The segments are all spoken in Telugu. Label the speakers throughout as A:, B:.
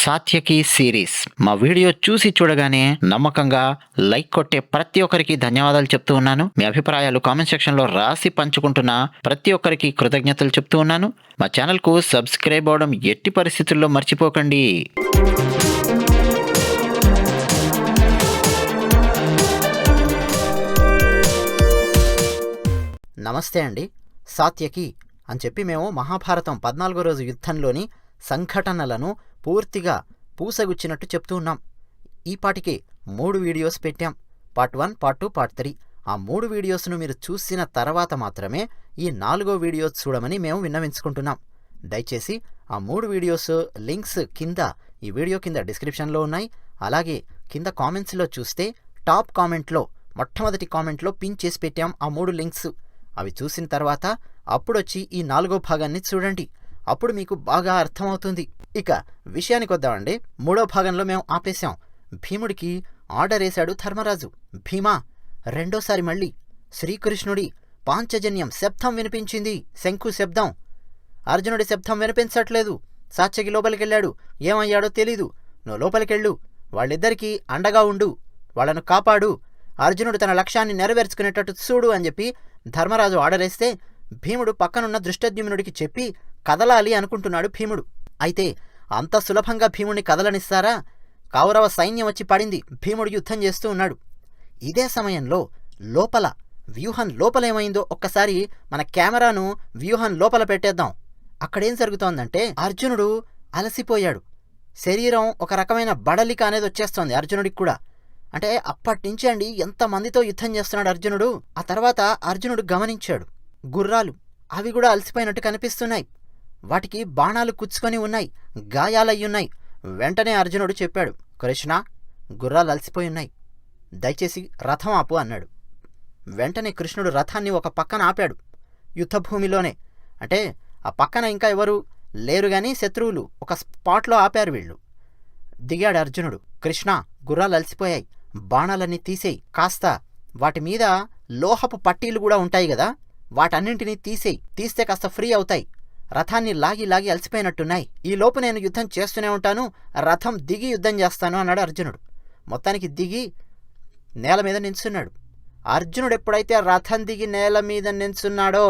A: సాత్యకి సిరీస్ మా వీడియో చూడగానే నమ్మకంగా లైక్ కొట్టే ప్రతి ఒక్కరికి ధన్యవాదాలు చెప్తూ ఉన్నాను. మీ అభిప్రాయాలు కామెంట్ సెక్షన్లో రాసి పంచుకుంటున్న ప్రతి ఒక్కరికి కృతజ్ఞతలు చెప్తూ ఉన్నాను. మా ఛానల్కు సబ్స్క్రైబ్ అవడం ఎట్టి పరిస్థితుల్లో మర్చిపోకండి.
B: నమస్తే అండి. సాత్యకి అని చెప్పి మేము మహాభారతం 14వ రోజు యుద్ధంలోని సంఘటనలను పూర్తిగా పూసగుచ్చినట్టు చెప్తూ ఉన్నాం. ఈ పాటికి 3 వీడియోస్ పెట్టాం. Part 1, part 2, part 3. ఆ 3 వీడియోస్ను మీరు చూసిన తర్వాత మాత్రమే ఈ 4వ వీడియో చూడమని మేము విన్నవించుకుంటున్నాం. దయచేసి ఆ 3 వీడియోస్ లింక్స్ కింద ఈ వీడియో కింద డిస్క్రిప్షన్లో ఉన్నాయి. అలాగే కింద కామెంట్స్లో చూస్తే టాప్ కామెంట్లో మొట్టమొదటి కామెంట్లో పిన్ చేసి పెట్టాం ఆ 3 లింక్స్. అవి చూసిన తర్వాత అప్పుడొచ్చి ఈ 4వ భాగాన్ని చూడండి. అప్పుడు మీకు బాగా అర్థమవుతుంది. ఇక విషయానికి వద్దామండి. 3వ భాగంలో మేము ఆపేశాం. భీముడికి ఆర్డర్ వేశాడు ధర్మరాజు. భీమా, రెండోసారి మళ్ళీ శ్రీకృష్ణుడి పాంచజన్యం శబ్దం వినిపించింది. శంకు శబ్దం. అర్జునుడి శబ్దం వినిపించట్లేదు. సాత్యకి లోపలికెళ్ళాడు. ఏమయ్యాడో తెలీదు. నువ్వు లోపలికెళ్ళు. వాళ్ళిద్దరికీ అండగా ఉండు. వాళ్లను కాపాడు. అర్జునుడు తన లక్ష్యాన్ని నెరవేర్చుకునేటట్టు చూడు అని చెప్పి ధర్మరాజు ఆర్డర్ వేస్తే భీముడు పక్కనున్న దృష్టద్యుమ్నుడికి చెప్పి కదలాలి అనుకుంటున్నాడు భీముడు. అయితే అంత సులభంగా భీముడిని కదలనిస్తారా? కౌరవ సైన్యం వచ్చి పడింది. భీముడు యుద్ధం చేస్తూ ఉన్నాడు. ఇదే సమయంలో లోపల వ్యూహం లోపలేమైందో ఒక్కసారి మన కెమెరాను వ్యూహం లోపల పెట్టేద్దాం. అక్కడేం జరుగుతోందంటే అర్జునుడు అలసిపోయాడు. శరీరం ఒక రకమైన బడలిక అనేది వచ్చేస్తోంది అర్జునుడికి కూడా. అంటే అప్పటినుంచి అండి ఎంతమందితో యుద్ధం చేస్తున్నాడు అర్జునుడు. ఆ తర్వాత అర్జునుడు గమనించాడు, గుర్రాలు అవి కూడా అలసిపోయినట్టు కనిపిస్తున్నాయి. వాటికి బాణాలు కుచ్చుకొని ఉన్నాయి, గాయాలయ్యున్నాయి. వెంటనే అర్జునుడు చెప్పాడు, కృష్ణ, గుర్రాలు అలసిపోయి ఉన్నాయి, దయచేసి రథం ఆపు అన్నాడు. వెంటనే కృష్ణుడు రథాన్ని ఒక పక్కన ఆపాడు. యుద్ధభూమిలోనే, అంటే ఆ పక్కన ఇంకా ఎవరు లేరు గాని శత్రువులు ఒక స్పాట్లో ఆపారు వీళ్ళు. దిగాడు అర్జునుడు. కృష్ణ, గుర్రాలు అలసిపోయాయి, బాణాలన్నీ తీసేయి. కాస్త వాటి మీద లోహపు పట్టీలు కూడా ఉంటాయి కదా, వాటన్నింటినీ తీసేయి. తీస్తే కాస్త ఫ్రీ అవుతాయి. రథాన్ని లాగి లాగి అలసిపోయినట్టున్నాయి. ఈ లోపు నేను యుద్ధం చేస్తూనే ఉంటాను. రథం దిగి యుద్ధం చేస్తాను అన్నాడు అర్జునుడు. మొత్తానికి దిగి నేల మీద నించున్నాడు. అర్జునుడు ఎప్పుడైతే రథం దిగి నేల మీద నించున్నాడో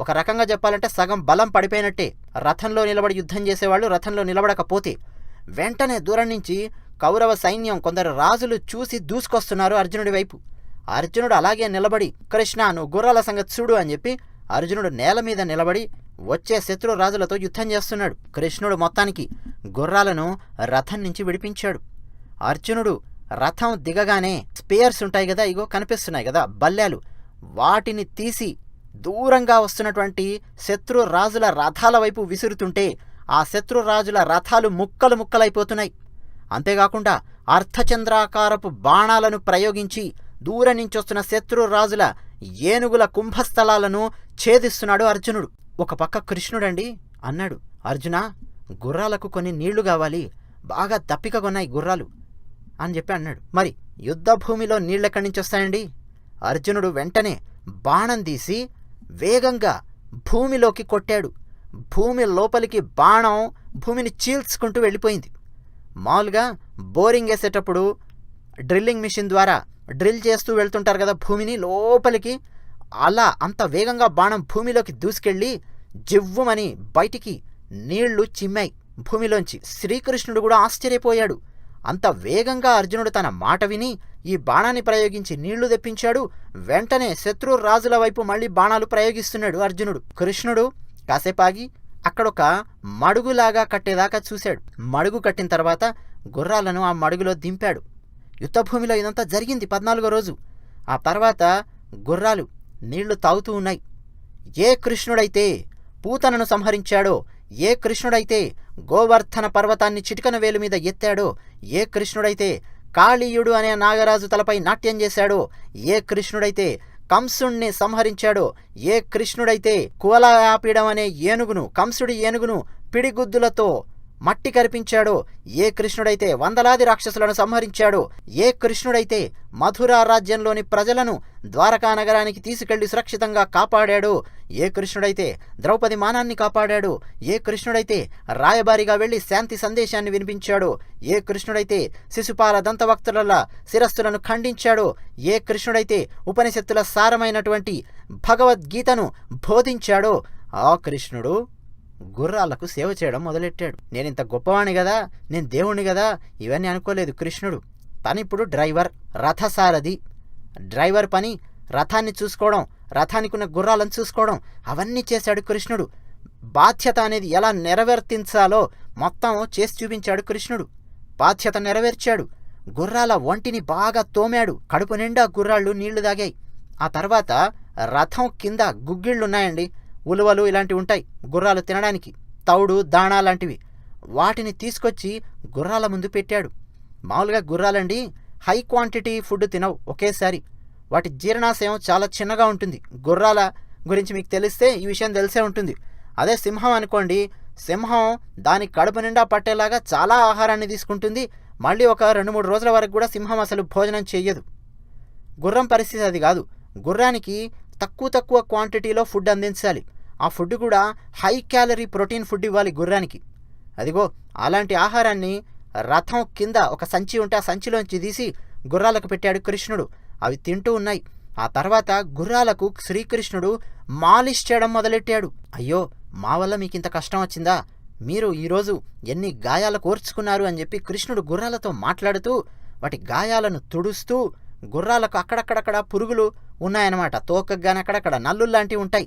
B: ఒక రకంగా చెప్పాలంటే సగం బలం పడిపోయినట్టే. రథంలో నిలబడి యుద్ధం చేసేవాళ్ళు రథంలో నిలబడకపోతే వెంటనే దూరం నుంచి కౌరవ సైన్యం కొందరు రాజులు చూసి దూసుకొస్తున్నారు అర్జునుడి వైపు. అర్జునుడు అలాగే నిలబడి, కృష్ణ, నువ్వు గుర్రాల సంగతి చూడు అని చెప్పి అర్జునుడు నేల మీద నిలబడి వచ్చే శత్రు రాజులతో యుద్ధం చేస్తున్నాడు. కృష్ణుడు మొత్తానికి గుర్రాలను రథం నుంచి విడిపించాడు. అర్జునుడు రథం దిగగానే స్పేర్స్ ఉంటాయి కదా, ఇగో కనిపిస్తున్నాయి కదా బల్లేలు, వాటిని తీసి దూరంగా వస్తున్నటువంటి శత్రు రాజుల రథాల వైపు విసురుతుంటే ఆ శత్రురాజుల రథాలు ముక్కలు ముక్కలైపోతున్నాయి. అంతేకాకుండా అర్ధచంద్రాకారపు బాణాలను ప్రయోగించి దూరం నుంచి వస్తున్న శత్రురాజుల ఏనుగుల కుంభస్థలాలను ఛేదిస్తున్నాడు అర్జునుడు. ఒక పక్క కృష్ణుడండి అన్నాడు, అర్జున, గుర్రాలకు కొన్ని నీళ్లు కావాలి, బాగా దప్పికగొన్నాయి గుర్రాలు అని చెప్పి అన్నాడు. మరి యుద్ధభూమిలో నీళ్ళెక్కడి నుంచి వస్తాయండి? అర్జునుడు వెంటనే బాణం తీసి వేగంగా భూమిలోకి కొట్టాడు. భూమి లోపలికి బాణం భూమిని చీల్చుకుంటూ వెళ్ళిపోయింది. మామూలుగా బోరింగ్ వేసేటప్పుడు డ్రిల్లింగ్ మిషన్ ద్వారా డ్రిల్ చేస్తూ వెళ్తుంటారు కదా భూమిని లోపలికి, అలా అంత వేగంగా బాణం భూమిలోకి దూసుకెళ్ళి జివ్వుమని బయటికి నీళ్లు చిమ్మాయి భూమిలోంచి. శ్రీకృష్ణుడు కూడా ఆశ్చర్యపోయాడు. అంత వేగంగా అర్జునుడు తన మాట విని ఈ బాణాన్ని ప్రయోగించి నీళ్లు తెప్పించాడు. వెంటనే శత్రు రాజుల వైపు మళ్ళీ బాణాలు ప్రయోగిస్తున్నాడు అర్జునుడు. కృష్ణుడు కాసేపాగి అక్కడొక మడుగులాగా కట్టేదాకా చూశాడు. మడుగు కట్టిన తర్వాత గుర్రాలను ఆ మడుగులో దింపాడు. యుద్ధభూమిలో ఇదంతా జరిగింది 14వ రోజు. ఆ తర్వాత గుర్రాలు నీళ్లు తాగుతూ ఉన్నాయి. ఏ కృష్ణుడైతే పూతనను సంహరించాడో, ఏ కృష్ణుడైతే గోవర్ధన పర్వతాన్ని చిటికన వేలు మీద ఎత్తాడో, ఏ కృష్ణుడైతే కాళీయుడు అనే నాగరాజు తలపై నాట్యం చేశాడో, ఏ కృష్ణుడైతే కంసుణ్ణి సంహరించాడో, ఏ కృష్ణుడైతే కువలయాపీడం అనే ఏనుగును, కంసుడి ఏనుగును పిడిగుద్దులతో మట్టి కరిపించాడో, ఏ కృష్ణుడైతే వందలాది రాక్షసులను సంహరించాడో, ఏ కృష్ణుడైతే మథురా రాజ్యంలోని ప్రజలను ద్వారకా నగరానికి తీసుకెళ్లి సురక్షితంగా కాపాడాడో, ఏ కృష్ణుడైతే ద్రౌపది మానాన్ని కాపాడాడో, ఏ కృష్ణుడైతే రాయబారిగా వెళ్లి శాంతి సందేశాన్ని వినిపించాడో, ఏ కృష్ణుడైతే శిశుపాల దంతవక్తుల శిరస్సులను ఖండించాడో, ఏ కృష్ణుడైతే ఉపనిషత్తుల సారమైనటువంటి భగవద్గీతను బోధించాడో, ఆ కృష్ణుడు గుర్రాలకు సేవ చేయడం మొదలెట్టాడు. నేనింత గొప్పవాణ్ణి కదా, నేను దేవుణ్ణి కదా, ఇవన్నీ అనుకోలేదు కృష్ణుడు. తనిప్పుడు డ్రైవర్, రథసారథి. డ్రైవర్ పని రథాన్ని చూసుకోవడం, రథానికి ఉన్న గుర్రాలను చూసుకోవడం, అవన్నీ చేశాడు కృష్ణుడు. బాధ్యత అనేది ఎలా నెరవేర్తించాలో మొత్తం చేసి చూపించాడు కృష్ణుడు. బాధ్యత నెరవేర్చాడు. గుర్రాల ఒంటిని బాగా తోమాడు. కడుపు నిండా గుర్రాళ్ళు నీళ్లు తాగాయి. ఆ తర్వాత రథం కింద గుగ్గిళ్ళున్నాయండి, ఉలువలు ఇలాంటివి ఉంటాయి గుర్రాలు తినడానికి, తౌడు దాణా లాంటివి. వాటిని తీసుకొచ్చి గుర్రాల ముందు పెట్టాడు. మామూలుగా గుర్రాలండి హై క్వాంటిటీ ఫుడ్ తినవు ఒకేసారి. వాటి జీర్ణాశయం చాలా చిన్నగా ఉంటుంది. గుర్రాల గురించి మీకు తెలిస్తే ఈ విషయం తెలిసే ఉంటుంది. అదే సింహం అనుకోండి, సింహం దాని కడుపు నిండా పట్టేలాగా చాలా ఆహారాన్ని తీసుకుంటుంది. మళ్ళీ ఒక 2-3 రోజుల వరకు కూడా సింహం అసలు భోజనం చెయ్యదు. గుర్రం పరిస్థితి అది కాదు. గుర్రానికి తక్కువ క్వాంటిటీలో ఫుడ్ అందించాలి. ఆ ఫుడ్ కూడా హై క్యాలరీ ప్రోటీన్ ఫుడ్ ఇవ్వాలి గుర్రానికి. అదిగో అలాంటి ఆహారాన్ని రథం కింద ఒక సంచి ఉంటే ఆ సంచిలోంచి తీసి గుర్రాలకు పెట్టాడు కృష్ణుడు. అవి తింటూ ఉన్నాయి. ఆ తర్వాత గుర్రాలకు శ్రీకృష్ణుడు మాలిష్ చేయడం మొదలెట్టాడు. అయ్యో, మా వల్ల మీకు ఇంత కష్టం వచ్చిందా, మీరు ఈరోజు ఎన్ని గాయాలు కోర్చుకున్నారు అని చెప్పి కృష్ణుడు గుర్రాలతో మాట్లాడుతూ వాటి గాయాలను తుడుస్తూ, గుర్రాలకు అక్కడక్కడక్కడ పురుగులు ఉన్నాయన్నమాట, తోకగానే అక్కడక్కడ నల్లుల్లాంటివి ఉంటాయి,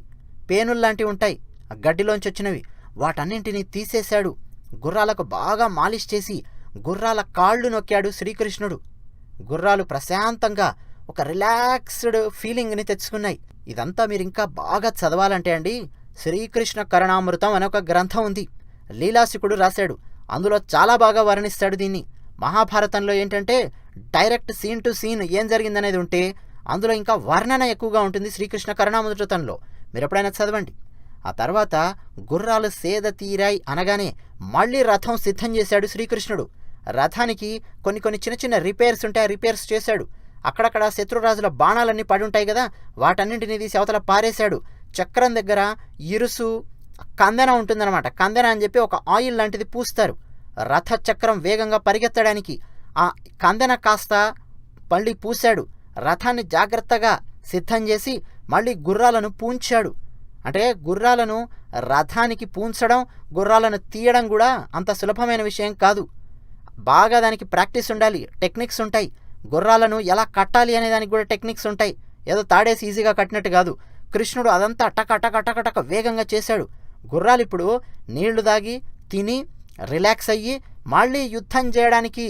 B: పేనుల్లాంటివి ఉంటాయి, ఆ గడ్డిలోంచి వచ్చినవి, వాటన్నింటినీ తీసేశాడు. గుర్రాలకు బాగా మాలిష్ చేసి గుర్రాల కాళ్ళు నొక్కాడు శ్రీకృష్ణుడు. గుర్రాలు ప్రశాంతంగా ఒక రిలాక్స్డ్ ఫీలింగ్ని తెచ్చుకున్నాయి. ఇదంతా మీరు ఇంకా బాగా చదవాలంటే అండి, శ్రీకృష్ణ కరుణామృతం అనే ఒక గ్రంథం ఉంది, లీలాశుకుడు రాశాడు. అందులో చాలా బాగా వర్ణిస్తాడు దీన్ని. మహాభారతంలో ఏంటంటే డైరెక్ట్ సీన్ టు సీన్ ఏం జరిగిందనేది ఉంటే, అందులో ఇంకా వర్ణన ఎక్కువగా ఉంటుంది శ్రీకృష్ణ కరుణామృతంలో. మీరు ఎప్పుడైనా చదవండి. ఆ తర్వాత గుర్రాలు సేద తీరాయి అనగానే మళ్ళీ రథం సిద్ధం చేశాడు శ్రీకృష్ణుడు. రథానికి కొన్ని చిన్న రిపేర్స్ ఉంటాయి, రిపేర్స్ చేశాడు. అక్కడక్కడ శత్రురాజుల బాణాలన్నీ పడి ఉంటాయి కదా, వాటన్నింటినీ తీసి అవతల పారేశాడు. చక్రం దగ్గర ఇరుసు కందెన ఉంటుందన్నమాట. కందెన అని చెప్పి ఒక ఆయిల్ లాంటిది పూస్తారు రథ చక్రం వేగంగా పరిగెత్తడానికి. ఆ కందెన కాస్త మళ్ళీ పూశాడు. రథాన్ని జాగ్రత్తగా సిద్ధం చేసి మళ్ళీ గుర్రాలను పూంచాడు. అంటే గుర్రాలను రథానికి పూంచడం, గుర్రాలను తీయడం కూడా అంత సులభమైన విషయం కాదు. బాగా దానికి ప్రాక్టీస్ ఉండాలి, టెక్నిక్స్ ఉంటాయి. గుర్రాలను ఎలా కట్టాలి అనే దానికి కూడా టెక్నిక్స్ ఉంటాయి. ఏదో తాడేసి ఈజీగా కట్టినట్టు కాదు. కృష్ణుడు అదంతా టక వేగంగా చేశాడు. గుర్రాలు ఇప్పుడు నీళ్లు దాగి తిని రిలాక్స్ అయ్యి మళ్ళీ యుద్ధం చేయడానికి,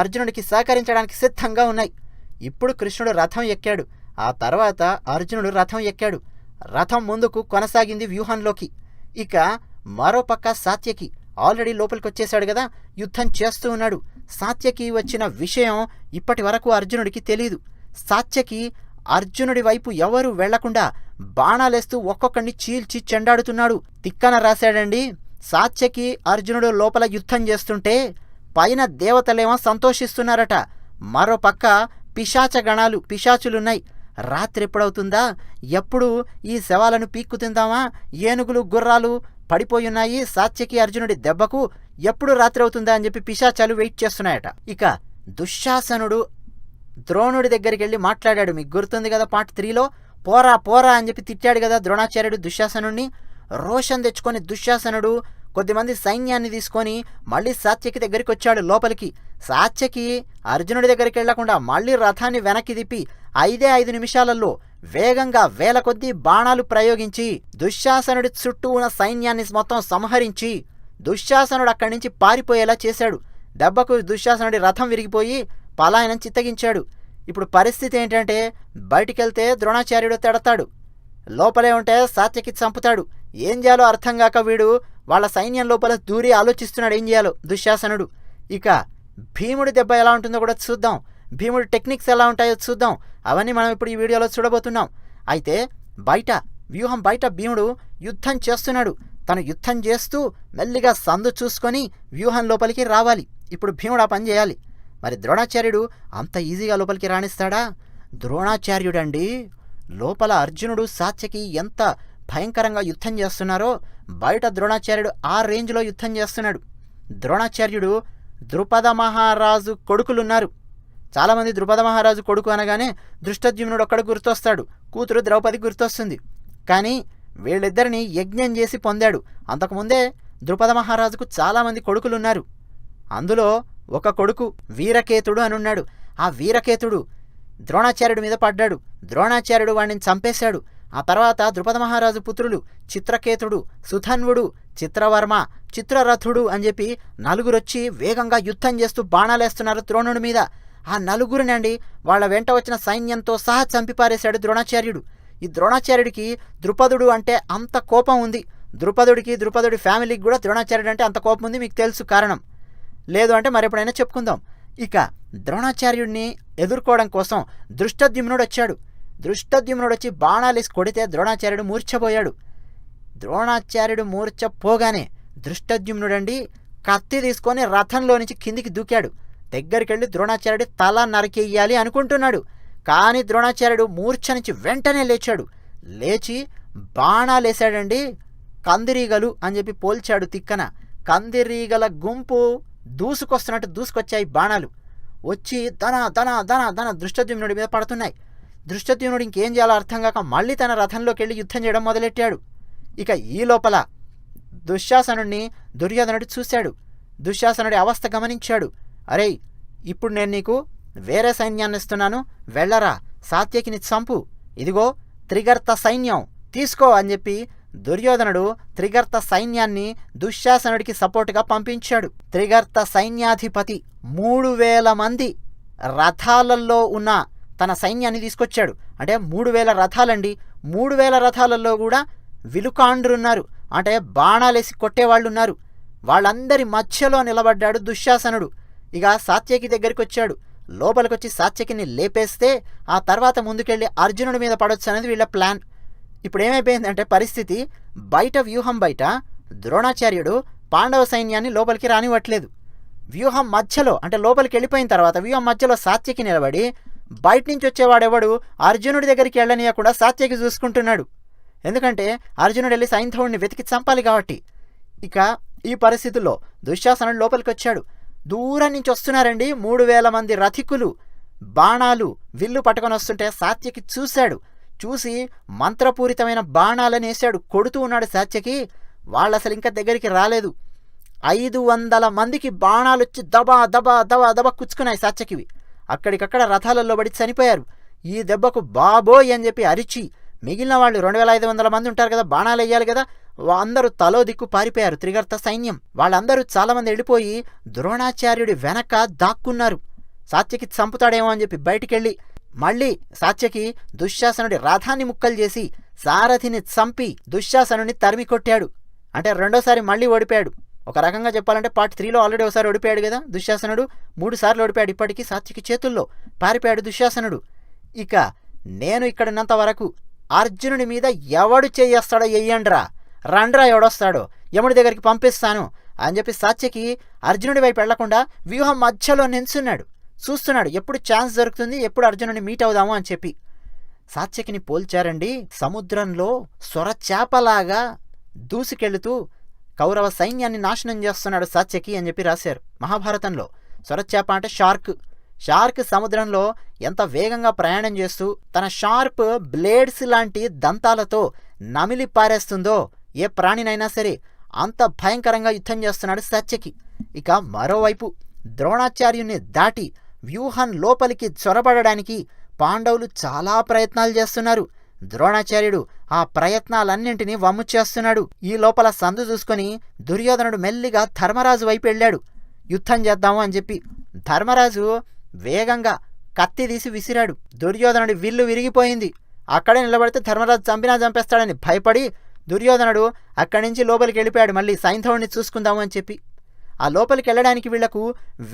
B: అర్జునుడికి సహకరించడానికి సిద్ధంగా ఉన్నాయి. ఇప్పుడు కృష్ణుడు రథం ఎక్కాడు. ఆ తర్వాత అర్జునుడు రథం ఎక్కాడు. రథం ముందుకు కొనసాగింది వ్యూహంలోకి. ఇక మరోపక్క సాత్యకి ఆల్రెడీ లోపలికి వచ్చేశాడు కదా, యుద్ధం చేస్తూ ఉన్నాడు. సాత్యకి వచ్చిన విషయం ఇప్పటి వరకు అర్జునుడికి తెలీదు. సాత్యకి అర్జునుడి వైపు ఎవరూ వెళ్లకుండా బాణాలేస్తూ ఒక్కొక్కడిని చీల్చి చెండాడుతున్నాడు. తిక్కన రాశాడండి. సాత్యకి అర్జునుడు లోపల యుద్ధం చేస్తుంటే పైన దేవతలేమో సంతోషిస్తున్నారట. మరోపక్క పిశాచగణాలు, పిశాచులున్నాయి. రాత్రి ఎప్పుడవుతుందా, ఎప్పుడు ఈ శవాలను పీక్కు తిందామా, ఏనుగులు గుర్రాలు పడిపోయున్నాయి సాత్యకి అర్జునుడి దెబ్బకు, ఎప్పుడు రాత్రి అవుతుందా అని చెప్పి పిశాచాలు వెయిట్ చేస్తున్నాయట. ఇక దుశ్శాసనుడు ద్రోణుడి దగ్గరికి వెళ్ళి మాట్లాడాడు. మీకు గుర్తుంది కదా పార్ట్ 3లో, పోరా అని చెప్పి తిట్టాడు కదా ద్రోణాచార్యుడు దుశ్శాసనుడిని. రోషం తెచ్చుకొని దుశ్శాసనుడు కొద్దిమంది సైన్యాన్ని తీసుకొని మళ్ళీ సాత్యకి దగ్గరికి వచ్చాడు లోపలికి. సాత్యకి అర్జునుడి దగ్గరికి వెళ్లకుండా మళ్ళీ రథాన్ని వెనక్కి తిప్పి 5 నిమిషాలలో వేగంగా వేల కొద్దీ బాణాలు ప్రయోగించి దుశ్శాసనుడి చుట్టూ ఉన్న సైన్యాన్ని మొత్తం సంహరించి దుశ్శాసనుడు అక్కడి నుంచి పారిపోయేలా చేశాడు. దెబ్బకు దుశ్శాసనుడి రథం విరిగిపోయి పలాయనం చిత్తగించాడు. ఇప్పుడు పరిస్థితి ఏంటంటే, బయటికెళ్తే ద్రోణాచార్యుడు తిడతాడు, లోపలే ఉంటే సాత్యకి చంపుతాడు. ఏం చేయాలో అర్థం కాక వీడు వాళ్ళ సైన్యం లోపల దూరి ఆలోచిస్తున్నాడు ఏం చేయాలో దుశ్శాసనుడు. ఇక భీముడి దెబ్బ ఎలా ఉంటుందో కూడా చూద్దాం, భీముడి టెక్నిక్స్ ఎలా ఉంటాయో చూద్దాం. అవన్నీ మనం ఇప్పుడు ఈ వీడియోలో చూడబోతున్నాం. అయితే వ్యూహం బయట భీముడు యుద్ధం చేస్తున్నాడు. తను యుద్ధం చేస్తూ మెల్లిగా సందు చూసుకొని వ్యూహం లోపలికి రావాలి. ఇప్పుడు భీముడు ఆ పని చేయాలి. మరి ద్రోణాచార్యుడు అంత ఈజీగా లోపలికి రాణిస్తాడా? ద్రోణాచార్యుడండి లోపల అర్జునుడు సాత్యకి ఎంత భయంకరంగా యుద్ధం చేస్తున్నారో బయట ద్రోణాచార్యుడు ఆ రేంజ్లో యుద్ధం చేస్తున్నాడు. ద్రోణాచార్యుడు ద్రుపద మహారాజు కొడుకులున్నారు. చాలామంది ద్రుపద మహారాజు కొడుకు అనగానే దృష్టద్యుమ్నుడు ఒక్కడు గుర్తొస్తాడు, కూతురు ద్రౌపది గుర్తొస్తుంది. కానీ వీళ్ళిద్దరిని యజ్ఞం చేసి పొందాడు. అంతకుముందే ద్రుపద మహారాజుకు చాలామంది కొడుకులున్నారు. అందులో ఒక కొడుకు వీరకేతుడు అనున్నాడు. ఆ వీరకేతుడు ద్రోణాచార్యుడి మీద పడ్డాడు. ద్రోణాచార్యుడు వాడిని చంపేశాడు. ఆ తర్వాత ద్రుపద మహారాజు పుత్రులు చిత్రకేతుడు, సుధన్వుడు, చిత్రవర్మ, చిత్రరథుడు అని చెప్పి నలుగురొచ్చి వేగంగా యుద్ధం చేస్తూ బాణాలేస్తున్నారు ద్రోణుడి మీద. ఆ నలుగురినండి వాళ్ళ వెంట వచ్చిన సైన్యంతో సహా చంపిపారేశాడు ద్రోణాచార్యుడు. ఈ ద్రోణాచార్యుడికి ద్రుపదుడు అంటే అంత కోపం ఉంది. ద్రుపదుడి ఫ్యామిలీకి కూడా ద్రోణాచార్యుడు అంటే అంత కోపం ఉంది. మీకు తెలుసు కారణం. లేదు అంటే మరెప్పుడైనా చెప్పుకుందాం. ఇక ద్రోణాచార్యుడిని ఎదుర్కోవడం కోసం దృష్టద్యుమ్నుడు వచ్చాడు. దృష్టద్యుమ్నుడు వచ్చి బాణాలేసి కొడితే ద్రోణాచార్యుడు మూర్ఛపోయాడు. ద్రోణాచార్యుడు మూర్ఛపోగానే దృష్టద్యుమ్నుడండి కత్తి తీసుకొని రథంలో నుంచి కిందికి దూకాడు. దగ్గరికి వెళ్ళి ద్రోణాచార్యుడి తల నరికేయాలి అనుకుంటున్నాడు. కానీ ద్రోణాచార్యుడు మూర్ఛ నుంచి వెంటనే లేచాడు. లేచి బాణాలేశాడండి. కందిరీగలు అని చెప్పి పోల్చాడు తిక్కన. కందిరీగల గుంపు దూసుకొస్తున్నట్టు దూసుకొచ్చాయి బాణాలు. వచ్చి ధన ధన ధన ధన దృష్టద్యుమ్నుడి మీద పడుతున్నాయి. దృష్టద్యుమ్నుడు ఇంకేం చేయాలో అర్థం కాక మళ్ళీ తన రథంలోకి వెళ్ళి యుద్ధం చేయడం మొదలెట్టాడు. ఇక ఈ లోపల దుశ్శాసనుడిని దుర్యోధనుడు చూశాడు. దుశ్శాసనుడి అవస్థ గమనించాడు. అరే, ఇప్పుడు నేను నీకు వేరే సైన్యాన్ని ఇస్తున్నాను, వెళ్ళరా, సాత్యకిని చంపు, ఇదిగో త్రిగర్త సైన్యం తీసుకో అని చెప్పి దుర్యోధనుడు త్రిగర్త సైన్యాన్ని దుశ్శాసనుడికి సపోర్టుగా పంపించాడు. త్రిగర్త సైన్యాధిపతి 3000 మంది రథాలలో ఉన్న తన సైన్యాన్ని తీసుకొచ్చాడు. అంటే 3000 రథాలండి. 3000 రథాలలో కూడా విలుకాండ్రున్నారు, అంటే బాణాలేసి కొట్టేవాళ్ళు ఉన్నారు. వాళ్ళందరి మధ్యలో నిలబడ్డాడు దుశ్శాసనుడు. ఇక సాత్యకి దగ్గరికి వచ్చాడు. లోపలికొచ్చి సాత్యకిని లేపేస్తే ఆ తర్వాత ముందుకెళ్ళి అర్జునుడి మీద పడొచ్చు అనేది వీళ్ళ ప్లాన్. ఇప్పుడు ఏమైపోయిందంటే పరిస్థితి, బయట వ్యూహం బయట ద్రోణాచార్యుడు పాండవ సైన్యాన్ని లోపలికి రానివ్వట్లేదు. వ్యూహం మధ్యలో అంటే లోపలికి వెళ్ళిపోయిన తర్వాత వ్యూహం మధ్యలో సాత్యకి నిలబడి బయట నుంచి వచ్చేవాడెవడు అర్జునుడి దగ్గరికి వెళ్ళనీయకుండా సాత్యకి చూసుకుంటున్నాడు. ఎందుకంటే అర్జునుడు వెళ్ళి సైంధవుడిని వెతికి చంపాలి కాబట్టి. ఇక ఈ పరిస్థితుల్లో దుశ్శాసనుడు లోపలికి వచ్చాడు. దూరం నుంచి వస్తున్నారండి 3000 మంది రథికులు. బాణాలు విల్లు పట్టుకొని వస్తుంటే సాత్యకి చూశాడు. చూసి మంత్రపూరితమైన బాణాలని వేశాడు. కొడుతూ ఉన్నాడు సాత్యకి. వాళ్ళు అసలు ఇంకా దగ్గరికి రాలేదు. 500 మందికి బాణాలు వచ్చి దబా దబా దబా దబా కుచ్చుకున్నాయి సాత్యకివి. అక్కడికక్కడ రథాలలో పడి చనిపోయారు. ఈ దెబ్బకు బాబోయ్ అని చెప్పి అరిచి మిగిలిన వాళ్ళు 2500 మంది ఉంటారు కదా, బాణాలు వేయాలి కదా, అందరూ తలో దిక్కు పారిపోయారు. త్రిగర్త సైన్యం వాళ్ళందరూ చాలామంది వెళ్ళిపోయి ద్రోణాచార్యుడి వెనక దాక్కున్నారు. సాత్యకి చంపుతాడేమో అని చెప్పి బయటికెళ్ళి మళ్ళీ సాత్యకి దుశ్శాసనుడి రథాన్ని ముక్కలు చేసి సారథిని చంపి దుశ్శాసనుడిని తరిమి కొట్టాడు. అంటే రెండోసారి మళ్ళీ ఓడిపోయాడు. ఒక రకంగా చెప్పాలంటే పార్ట్ 3లో ఆల్రెడీ ఒకసారి ఓడిపోయాడు కదా దుశ్శాసనుడు. 3 సార్లు ఓడిపోయాడు. ఇప్పటికీ సాత్యకి చేతుల్లో పారిపోయాడు దుశ్శాసనుడు. ఇక నేను ఇక్కడున్నంత వరకు అర్జునుడి మీద ఎవడు చేయేస్తాడో ఎయ్యండ్రా, రండ్రా ఎవడొస్తాడో యముడి దగ్గరికి పంపిస్తాను అని చెప్పి సాత్యకి అర్జునుడి వైపు వెళ్లకుండా వ్యూహం మధ్యలో నిల్చున్నాడు. చూస్తున్నాడు ఎప్పుడు ఛాన్స్ దొరుకుతుంది, ఎప్పుడు అర్జునుడిని మీట్ అవుదాము అని చెప్పి. సాత్యకిని పోల్చారండి సముద్రంలో సొరచేపలాగా దూసుకెళ్తూ కౌరవ సైన్యాన్ని నాశనం చేస్తున్నాడు సాత్యకి అని చెప్పి రాశారు మహాభారతంలో. సొరచేప అంటే షార్క్ సముద్రంలో ఎంత వేగంగా ప్రయాణం చేస్తూ తన షార్ప్ బ్లేడ్స్ లాంటి దంతాలతో నమిలి పారేస్తుందో ఏ ప్రాణినైనా సరే అంత భయంకరంగా యుద్ధం చేస్తున్నాడు సాత్యకి. ఇక మరోవైపు ద్రోణాచార్యుని దాటి వ్యూహం లోపలికి చొరబడడానికి పాండవులు చాలా ప్రయత్నాలు చేస్తున్నారు. ద్రోణాచార్యుడు ఆ ప్రయత్నాలన్నింటినీ వమ్ము చేస్తున్నాడు. ఈ లోపల సందు చూసుకొని దుర్యోధనుడు మెల్లిగా ధర్మరాజు వైపు వెళ్ళాడు యుద్ధం చేద్దాము అని చెప్పి. ధర్మరాజు వేగంగా కత్తి తీసి విసిరాడు. దుర్యోధనుడి విల్లు విరిగిపోయింది. అక్కడే నిలబడితే ధర్మరాజు చంపేస్తాడని భయపడి దుర్యోధనుడు అక్కడి నుంచి లోపలికి వెళ్ళిపోయాడు. మళ్ళీ సైంధవుడిని చూసుకుందాము అని చెప్పి. ఆ లోపలికి వెళ్ళడానికి వీళ్లకు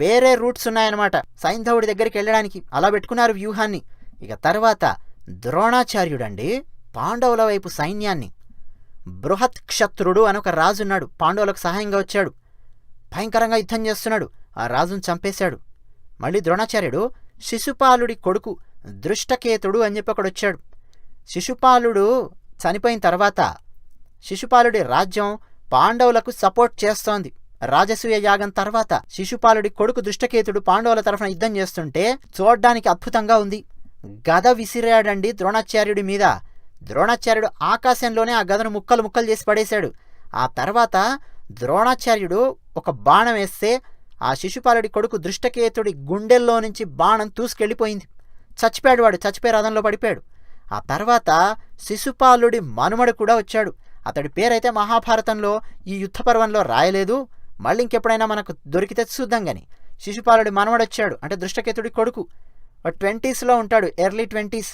B: వేరే రూట్స్ ఉన్నాయన్నమాట సైంధవుడి దగ్గరికి వెళ్ళడానికి. అలా పెట్టుకున్నారు వ్యూహాన్ని. ఇక తర్వాత ద్రోణాచార్యుడండి పాండవుల వైపు సైన్యాన్ని బృహత్ క్షత్రుడు అని ఒక రాజున్నాడు, పాండవులకు సహాయంగా వచ్చాడు. భయంకరంగా యుద్ధం చేస్తున్నాడు. ఆ రాజును చంపేశాడు. మళ్ళీ ద్రోణాచార్యుడు శిశుపాలుడి కొడుకు దృష్టకేతుడు అని చెప్పి ఒకడొచ్చాడు. శిశుపాలుడు చనిపోయిన తర్వాత శిశుపాలుడి రాజ్యం పాండవులకు సపోర్ట్ చేస్తోంది. రాజసూయ యాగం తర్వాత శిశుపాలుడి కొడుకు దృష్టకేతుడు పాండవుల తరఫున యుద్ధం చేస్తుంటే చూడ్డానికి అద్భుతంగా ఉంది. గద విసిరాడండి ద్రోణాచార్యుడి మీద. ద్రోణాచార్యుడు ఆకాశంలోనే ఆ గదను ముక్కలు ముక్కలు చేసి పడేశాడు. ఆ తర్వాత ద్రోణాచార్యుడు ఒక బాణం వేస్తే ఆ శిశుపాలుడి కొడుకు దృష్టకేతుడి గుండెల్లో నుంచి బాణం తూసుకెళ్ళిపోయింది. చచ్చిపోయాడు. వాడు చచ్చిపోయి రథంలో పడిపోయాడు. ఆ తర్వాత శిశుపాలుడి మనుమడు కూడా వచ్చాడు. అతడి పేరైతే మహాభారతంలో ఈ యుద్ధ పర్వంలో రాయలేదు. మళ్ళీ ఇంకెప్పుడైనా మనకు దొరికితే చూద్దాం గాని. శిశుపాలుడి మనవడు వచ్చాడు, అంటే దృష్టకేతుడి కొడుకు. 20sలో ఉంటాడు, ఎర్లీ 20s.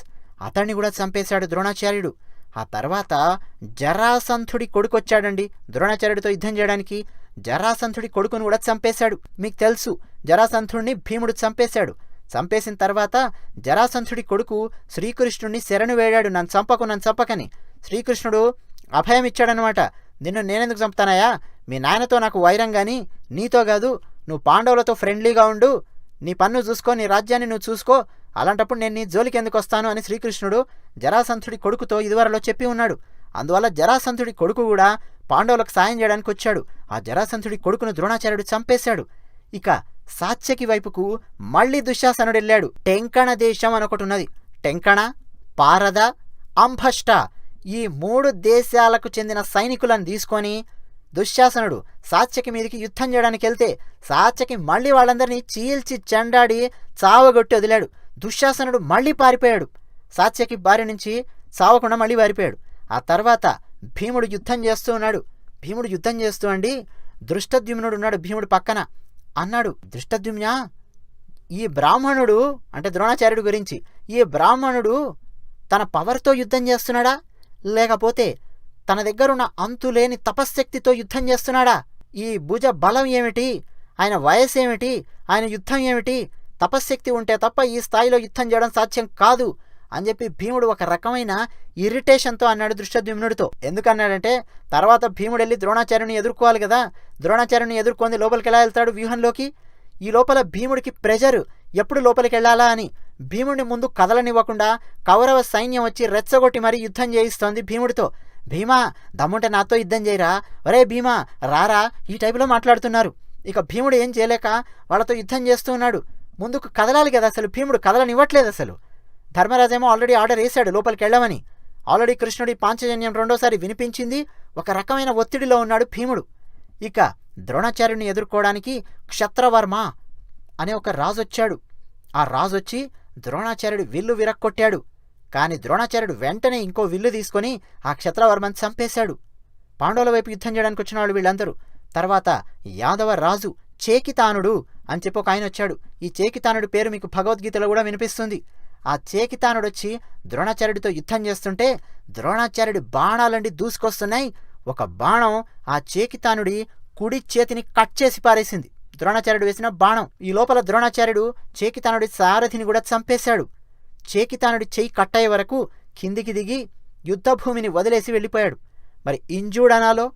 B: అతన్ని కూడా చంపేశాడు ద్రోణాచార్యుడు. ఆ తర్వాత జరాసంధుడి కొడుకు వచ్చాడండి ద్రోణాచార్యుడితో యుద్ధం చేయడానికి. జరాసంధుడి కొడుకును కూడా చంపేశాడు. మీకు తెలుసు, జరాసంధుడిని భీముడు చంపేశాడు. చంపేసిన తర్వాత జరాసంధుడి కొడుకు శ్రీకృష్ణుడిని శరణు వేడాడు, నన్ను చంపకని. శ్రీకృష్ణుడు అభయం ఇచ్చాడనమాట. నిన్ను నేనెందుకు చంపుతానాయా? మీ నాయనతో నాకు వైరం గాని, నీతో కాదు. నువ్వు పాండవులతో ఫ్రెండ్లీగా ఉండు, నీ పన్ను చూసుకో, నీ రాజ్యాన్ని నువ్వు చూసుకో, అలాంటప్పుడు నేను నీ జోలికి ఎందుకు వస్తాను అని శ్రీకృష్ణుడు జరాసంధుడి కొడుకుతో ఇదివరలో చెప్పి ఉన్నాడు. అందువల్ల జరాసంధుడి కొడుకు కూడా పాండవులకు సాయం చేయడానికి వచ్చాడు. ఆ జరాసంధుడి కొడుకును ద్రోణాచార్యుడు చంపేశాడు. ఇక సాత్యకి వైపుకు మళ్ళీ దుశ్శాసనుడు వెళ్ళాడు. టెంకణ దేశం అనొకటి ఉన్నది. టెంకణ, పారద, అంభష్ట ఈ 3 దేశాలకు చెందిన సైనికులను తీసుకొని దుశ్శాసనుడు సాత్యకి మీదకి యుద్ధం చేయడానికి వెళ్తే సాత్యకి మళ్ళీ వాళ్ళందరినీ చీల్చి చెండాడి చావగొట్టి వదిలాడు. దుశ్శాసనుడు మళ్ళీ పారిపోయాడు. సాత్యకి బారి నుంచి చావకుండా మళ్ళీ పారిపోయాడు. ఆ తర్వాత భీముడు యుద్ధం చేస్తూ ఉన్నాడు. భీముడు యుద్ధం చేస్తూ అండి దృష్టద్యుమ్నుడు ఉన్నాడు భీముడు పక్కన. అన్నాడు, దృష్టద్యుమ్నా, ఈ బ్రాహ్మణుడు, అంటే ద్రోణాచార్యుడు గురించి, ఈ బ్రాహ్మణుడు తన పవర్తో యుద్ధం చేస్తున్నాడా, లేకపోతే తన దగ్గరున్న అంతులేని తపశ్శక్తితో యుద్ధం చేస్తున్నాడా? ఈ భుజ బలం ఏమిటి, ఆయన వయసు ఏమిటి, ఆయన యుద్ధం ఏమిటి? తపశ్శక్తి ఉంటే తప్ప ఈ స్థాయిలో యుద్ధం చేయడం సాధ్యం కాదు అని చెప్పి భీముడు ఒక రకమైన ఇరిటేషన్తో అన్నాడు దృష్టద్యుమ్నుడితో. ఎందుకన్నాడంటే తర్వాత భీముడు వెళ్ళి ద్రోణాచార్యుని ఎదుర్కోవాలి కదా. ద్రోణాచార్యుని ఎదుర్కొని లోపలికి ఎలా వెళ్తాడు వ్యూహంలోకి? ఈ లోపల భీముడికి ప్రెజరు ఎప్పుడు లోపలికి వెళ్ళాలా అని భీముడిని ముందు కదలనివ్వకుండా కౌరవ సైన్యం వచ్చి రెచ్చగొట్టి మరీ యుద్ధం చేయిస్తోంది భీముడితో. భీమా, దమ్ముంటే నాతో యుద్ధం చేయరా, ఒరే భీమా రారా, ఈ టైపులో మాట్లాడుతున్నారు. ఇక భీముడు ఏం చేయలేక వాళ్ళతో యుద్ధం చేస్తూ ఉన్నాడు. ముందుకు కదలాలి కదా, అసలు భీముడు కదలనివ్వట్లేదు. అసలు ధర్మరాజేమో ఆల్రెడీ ఆర్డర్ వేశాడు లోపలికి వెళ్ళమని. ఆల్రెడీ కృష్ణుడి పాంచజన్యం 2వసారి వినిపించింది. ఒక రకమైన ఒత్తిడిలో ఉన్నాడు భీముడు. ఇక ద్రోణాచార్యుని ఎదుర్కోవడానికి క్షత్రవర్మ అనే ఒక రాజు వచ్చాడు. ఆ రాజు వచ్చి ద్రోణాచార్యుడు విల్లు విరక్కొట్టాడు. కానీ ద్రోణాచార్యుడు వెంటనే ఇంకో విల్లు తీసుకొని ఆ క్షత్రవర్మని చంపేశాడు. పాండవుల వైపు యుద్ధం చేయడానికి వచ్చిన వాళ్ళు వీళ్ళందరూ. తర్వాత యాదవ రాజు చేకితానుడు అని చెప్పి ఒక ఆయన వచ్చాడు. ఈ చేకితానుడి పేరు మీకు భగవద్గీతలో కూడా వినిపిస్తుంది. ఆ చేకితానుడు వచ్చి ద్రోణాచార్యుడితో యుద్ధం చేస్తుంటే ద్రోణాచార్యుడి బాణాలండి దూసుకొస్తున్నాయి. ఒక బాణం ఆ చేకితానుడి కుడి చేతిని కట్ చేసి పారేసింది, ద్రోణాచార్యుడు వేసిన బాణం. ఈ లోపల ద్రోణాచార్యుడు చేకితానుడి సారథిని కూడా చంపేశాడు. చేకితానుడి చెయ్యి కట్టయ్యే వరకు కిందికి దిగి యుద్ధభూమిని వదిలేసి వెళ్ళిపోయాడు. మరి ఇంజూర్డ్ అనాలో,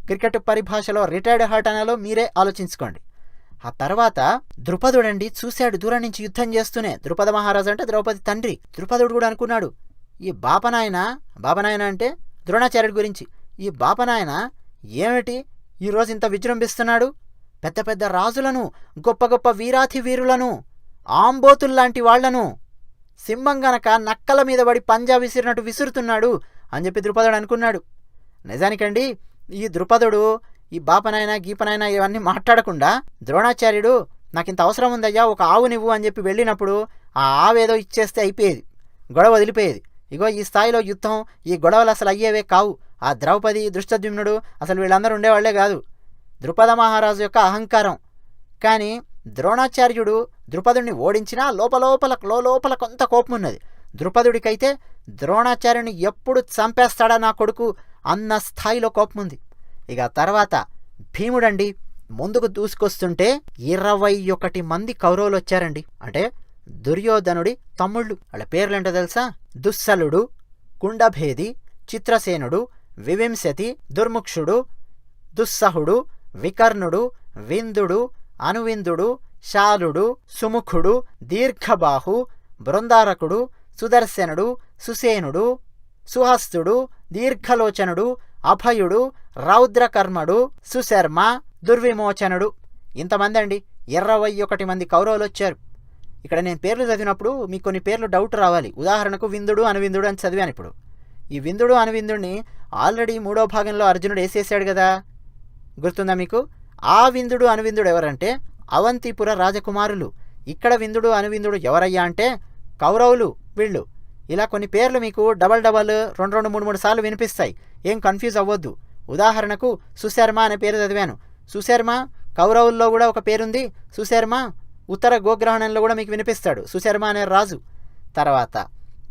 B: క్రికెట్ పరిభాషలో రిటైర్డ్ హార్ట్ అనాలో మీరే ఆలోచించుకోండి. ఆ తర్వాత ద్రుపదుడండి చూశాడు దూరం నుంచి యుద్ధం చేస్తూనే. ద్రుపద మహారాజు అంటే ద్రౌపది తండ్రి. ద్రుపదుడు కూడా అనుకున్నాడు, ఈ బాపనాయన అంటే ద్రోణాచార్యుడి గురించి, ఈ బాపనాయన ఏమిటి ఈరోజు ఇంత విజృంభిస్తున్నాడు? పెద్ద పెద్ద రాజులను, గొప్ప గొప్ప వీరాధి వీరులను, ఆంబోతుల్లాంటి వాళ్లను సింహం గనక నక్కల మీద పడి పంజా విసిరినట్టు విసురుతున్నాడు అని చెప్పి ద్రుపదుడు అనుకున్నాడు. నిజానికండి ఈ ద్రుపదుడు ఈ బాపనైనా గీపనైనా ఇవన్నీ మాట్లాడకుండా ద్రోణాచార్యుడు నాకింత అవసరం ఉందయ్యా, ఒక ఆవు నివ్వు అని చెప్పి వెళ్ళినప్పుడు ఆ ఆవేదో ఇచ్చేస్తే అయిపోయేది, గొడవ వదిలిపోయేది. ఇగో ఈ స్థాయిలో యుద్ధం, ఈ గొడవలు అసలు అయ్యేవే కావు. ఆ ద్రౌపది, దృష్టద్యుమ్నుడు అసలు వీళ్ళందరూ ఉండేవాళ్లే కాదు. ద్రుపద మహారాజు యొక్క అహంకారం. కానీ ద్రోణాచార్యుడు ద్రుపదుడిని ఓడించినా లోపల కొంత కోపం ఉన్నది. ద్రుపదుడికైతే ద్రోణాచార్యుని ఎప్పుడు చంపేస్తాడా నా కొడుకు అన్న స్థాయిలో కోపం ఉంది. ఇక తర్వాత భీముడండి ముందుకు దూసుకొస్తుంటే 21 మంది కౌరవులు వచ్చారండి. అంటే దుర్యోధనుడి తమ్ముళ్ళు. వాళ్ళ పేర్లేంటో తెలుసా? దుస్సలుడు, కుండభేది, చిత్రసేనుడు, వివింశతి, దుర్ముక్షుడు, దుస్సహుడు, వికర్ణుడు, విందుడు, అనువిందుడు, శాలుడు, సుముఖుడు, దీర్ఘబాహు, బృందారకుడు, సుదర్శనుడు, సుసేనుడు, సుహస్తుడు, దీర్ఘలోచనుడు, అభయుడు, రౌద్రకర్మడు, సుశర్మ, దుర్విమోచనుడు. ఇంతమంది అండి, 21 మంది కౌరవులు వచ్చారు. ఇక్కడ నేను పేర్లు చదివినప్పుడు మీకు కొన్ని పేర్లు డౌట్ రావాలి. ఉదాహరణకు విందుడు, అనువిందుడు అని చదివాను. ఇప్పుడు ఈ విందుడు, అనువిందుడిని ఆల్రెడీ 3వ భాగంలో అర్జునుడు వేసేసాడు కదా, గుర్తుందా మీకు? ఆ విందుడు, అనువిందుడు ఎవరంటే అవంతిపుర రాజకుమారులు. ఇక్కడ విందుడు, అనువిందుడు ఎవరయ్యా అంటే కౌరవులు వీళ్ళు. ఇలా కొన్ని పేర్లు మీకు డబల్ 2, 3 సార్లు వినిపిస్తాయి. ఏం కన్ఫ్యూజ్ అవ్వద్దు. ఉదాహరణకు సుశర్మ అనే పేరు చదివాను. సుశర్మ కౌరవుల్లో కూడా ఒక పేరుంది. సుశర్మ ఉత్తర గోగ్రహణంలో కూడా మీకు వినిపిస్తాడు, సుశర్మ అనే రాజు. తర్వాత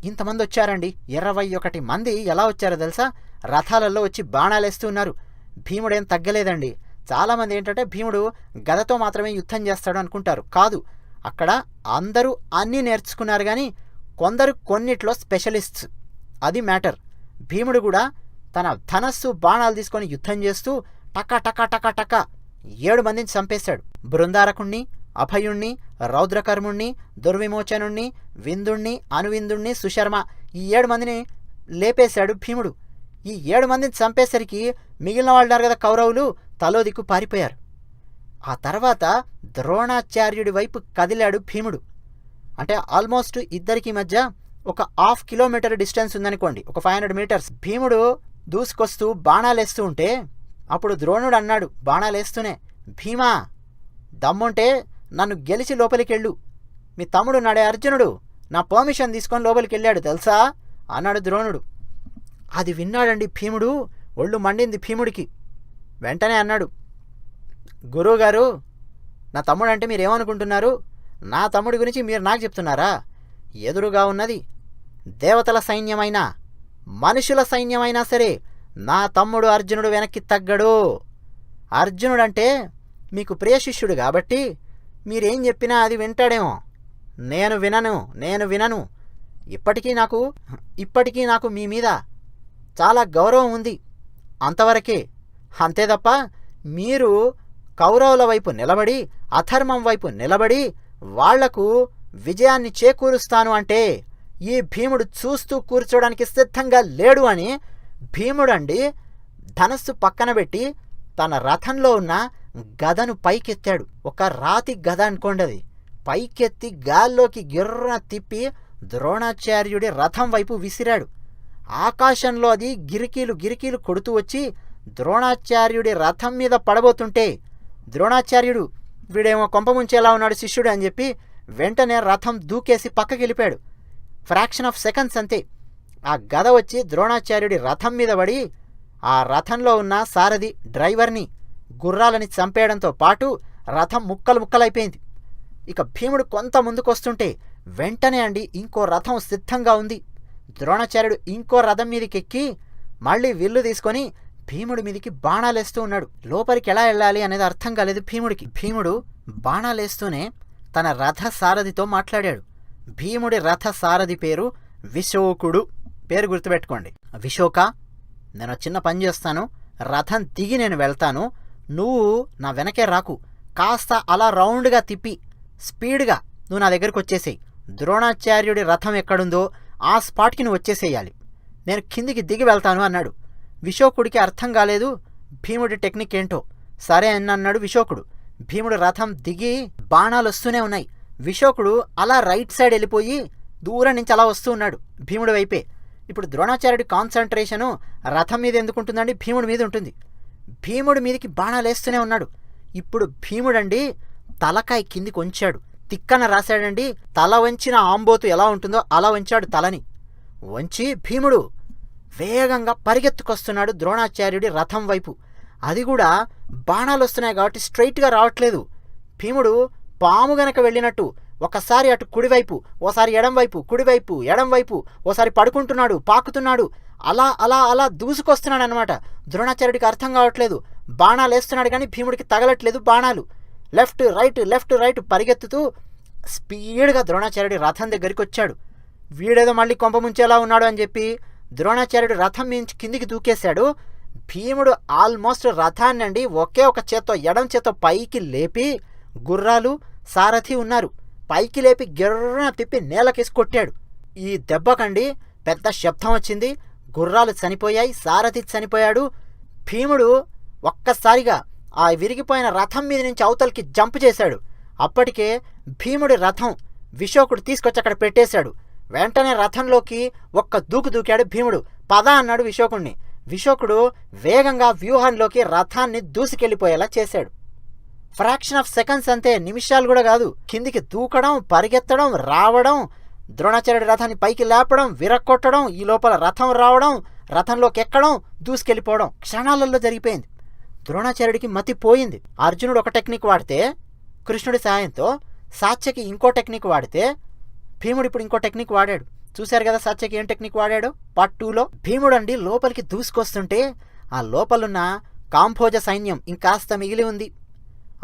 B: ఇంతమంది వచ్చారండి, 21 మంది. ఎలా వచ్చారో తెలుసా? రథాలలో వచ్చి బాణాలేస్తూ ఉన్నారు. భీముడు ఏం తగ్గలేదండి. చాలామంది ఏంటంటే భీముడు గదతో మాత్రమే యుద్ధం చేస్తాడు అనుకుంటారు. కాదు, అక్కడ అందరూ అన్నీ నేర్చుకున్నారు, కానీ కొందరు కొన్నిట్లో స్పెషలిస్ట్స్. అది మ్యాటర్. భీముడు కూడా తన ధనస్సు, బాణాలు తీసుకొని యుద్ధం చేస్తూ టకా టకా టకా టకా 7 మందిని చంపేశాడు. బృందారకుణ్ణి, అభయుణ్ణి, రౌద్రకర్ముణ్ణి, దుర్విమోచనుణ్ణి, విందుణ్ణి, అనువిందుణ్ణి, సుశర్మ, ఈ 7 మందిని లేపేశాడు భీముడు. ఈ 7 మందిని చంపేసరికి మిగిలిన వాళ్ళు ఉన్నారు కదా కౌరవులు, తలో దిక్కు పారిపోయారు. ఆ తర్వాత ద్రోణాచార్యుడి వైపు కదిలాడు భీముడు. అంటే ఆల్మోస్ట్ ఇద్దరికి మధ్య ఒక 1/2 కిలోమీటర్ డిస్టెన్స్ ఉందనుకోండి, ఒక 500 మీటర్స్. భీముడు దూసుకొస్తూ బాణాలేస్తూ ఉంటే అప్పుడు ద్రోణుడు అన్నాడు బాణాలేస్తూనే, భీమా, దమ్ముంటే నన్ను గెలిచి లోపలికెళ్ళు. మీ తమ్ముడు నాడే అర్జునుడు నా పర్మిషన్ తీసుకొని లోపలికి వెళ్ళాడు తెలుసా అన్నాడు ద్రోణుడు. అది విన్నాడండి భీముడు. ఒళ్ళు మండింది భీముడికి. వెంటనే అన్నాడు, గురువుగారు, నా తమ్ముడు అంటే మీరేమనుకుంటున్నారు? నా తమ్ముడి గురించి మీరు నాకు చెప్తున్నారా? ఎదురుగా ఉన్నది దేవతల సైన్యమైనా మనుషుల సైన్యమైనా సరే నా తమ్ముడు అర్జునుడు వెనక్కి తగ్గడు. అర్జునుడంటే మీకు ప్రియ శిష్యుడు కాబట్టి మీరేం చెప్పినా అది వింటాడేమో. నేను వినను. ఇప్పటికీ నాకు మీ మీద చాలా గౌరవం ఉంది, అంతవరకే. అంతే తప్ప మీరు కౌరవుల వైపు నిలబడి, అధర్మం వైపు నిలబడి వాళ్లకు విజయాన్ని చేకూరుస్తాను అంటే ఈ భీముడు చూస్తూ కూర్చోడానికి సిద్ధంగా లేడు అని భీముడండి ధనస్సు పక్కన పెట్టి తన రథంలో ఉన్న గదను పైకెత్తాడు. ఒక రాతి గద అనుకోండి, అది పైకెత్తి గాల్లోకి గిర్ర తిప్పి ద్రోణాచార్యుడి రథం వైపు విసిరాడు. ఆకాశంలో అది గిరికీలు కొడుతూ వచ్చి ద్రోణాచార్యుడి రథం మీద పడబోతుంటే ద్రోణాచార్యుడు వీడేమో కొంపముంచేలా ఉన్నాడు శిష్యుడు అని చెప్పి వెంటనే రథం దూకేసి పక్కకి వెళ్ళిపోయాడు. ఫ్రాక్షన్ ఆఫ్ సెకండ్స్ అంతే. ఆ గద వచ్చి ద్రోణాచార్యుడి రథం మీద పడి ఆ రథంలో ఉన్న సారథి, డ్రైవర్ని, గుర్రాలని చంపేయడంతో పాటు రథం ముక్కలైపోయింది. ఇక భీముడు కొంత ముందుకొస్తుంటే వెంటనే అండి ఇంకో రథం సిద్ధంగా ఉంది. ద్రోణాచార్యుడు ఇంకో రథం మీదకెక్కి మళ్ళీ విల్లు తీసుకొని భీముడి మీదికి బాణాలేస్తూ ఉన్నాడు. లోపలికి ఎలా వెళ్ళాలి అనేది అర్థం కాలేదు భీముడికి. భీముడు బాణాలేస్తూనే తన రథ సారథితో మాట్లాడాడు. భీముడి రథ సారథి పేరు విశోకుడు. పేరు గుర్తుపెట్టుకోండి. విశోక, నేను చిన్న పని చేస్తాను, రథం దిగి నేను వెళ్తాను, నువ్వు నా వెనకే రాకు, కాస్త అలా రౌండ్గా తిప్పి స్పీడ్గా నువ్వు నా దగ్గరికి వచ్చేసేయి. ద్రోణాచార్యుడి రథం ఎక్కడుందో ఆ స్పాట్కి నువ్వు వచ్చేసేయాలి, నేను కిందికి దిగి వెళ్తాను అన్నాడు. విశోకుడికి అర్థం కాలేదు భీముడి టెక్నిక్ ఏంటో. సరే అని అన్నాడు విశోకుడు. భీముడు రథం దిగి బాణాలు వస్తూనే ఉన్నాయి. విశోకుడు అలా రైట్ సైడ్ వెళ్ళిపోయి దూరం నుంచి అలా వస్తూ ఉన్నాడు భీముడి వైపే. ఇప్పుడు ద్రోణాచార్యుడి కాన్సన్ట్రేషను రథం మీద ఎందుకుంటుందండి? భీముడి మీద ఉంటుంది. భీముడి మీదకి బాణాలు వేస్తూనే ఉన్నాడు. ఇప్పుడు భీముడండి తలకాయ కిందికి వంచాడు, తిక్కన రాశాడండి. తల వంచిన ఆంబోతు ఎలా ఉంటుందో అలా వంచాడు తలని. వంచి భీముడు వేగంగా పరిగెత్తుకొస్తున్నాడు ద్రోణాచార్యుడి రథం వైపు. అది కూడా బాణాలు వస్తున్నాయి కాబట్టి స్ట్రైట్గా రావట్లేదు. భీముడు పాము గనక వెళ్ళినట్టు ఒకసారి అటు కుడివైపు, ఓసారి ఎడంవైపు, కుడివైపు, ఎడంవైపు, ఓసారి పడుకుంటున్నాడు, పాకుతున్నాడు, అలా అలా అలా దూసుకొస్తున్నాడు అనమాట. ద్రోణాచార్యుడికి అర్థం కావట్లేదు. బాణాలు వేస్తున్నాడు కానీ భీముడికి తగలట్లేదు బాణాలు. లెఫ్ట్ రైట్ పరిగెత్తుతూ స్పీడ్గా ద్రోణాచార్యుడి రథం దగ్గరికి వచ్చాడు. వీడేదో మళ్ళీ కొంప ముంచేలా ఉన్నాడు అని చెప్పి ద్రోణాచార్యుడు రథం మించి కిందికి దూకేశాడు. భీముడు ఆల్మోస్ట్ రథాన్నండి ఒకే ఒక చేత్తో ఎడం చేత్తో పైకి లేపి, గుర్రాలు సారథి ఉన్నారు, పైకి లేపి గిర్రన తిప్పి నేలకేసి కొట్టాడు. ఈ దెబ్బకండి పెద్ద శబ్దం వచ్చింది, గుర్రాలు చనిపోయాయి, సారథి చనిపోయాడు. భీముడు ఒక్కసారిగా ఆ విరిగిపోయిన రథం మీద నుంచి అవతలికి జంప్ చేశాడు. అప్పటికే భీముడి రథం విశోకుడు తీసుకొచ్చి అక్కడ పెట్టేశాడు. వెంటనే రథంలోకి ఒక్క దూకు దూకాడు భీముడు. పద అన్నాడు విశోకుడిని. విశోకుడు వేగంగా వ్యూహంలోకి రథాన్ని దూసుకెళ్ళిపోయేలా చేశాడు. ఫ్రాక్షన్ ఆఫ్ సెకండ్స్ అంతే, నిమిషాలు కూడా కాదు. కిందికి దూకడం, పరిగెత్తడం, రావడం, ద్రోణాచార్యుడి రథాన్ని పైకి లేపడం, విరక్కొట్టడం, ఈ లోపల రథం రావడం, రథంలోకి ఎక్కడం, దూసుకెళ్ళిపోవడం క్షణాలలో జరిగిపోయింది. ద్రోణాచార్యుడికి మతి పోయింది. అర్జునుడు ఒక టెక్నిక్ వాడితే కృష్ణుడి సాయంతో, సాత్యకి ఇంకో టెక్నిక్ వాడితే భీముడు ఇప్పుడు ఇంకో టెక్నిక్ వాడాడు. చూశారు కదా సాత్యకి ఏం టెక్నిక్ వాడాడు పార్ట్ 2లో. భీముడు అండి లోపలికి దూసుకొస్తుంటే ఆ లోపలున్న కాంభోజ సైన్యం ఇంకాస్త మిగిలి ఉంది.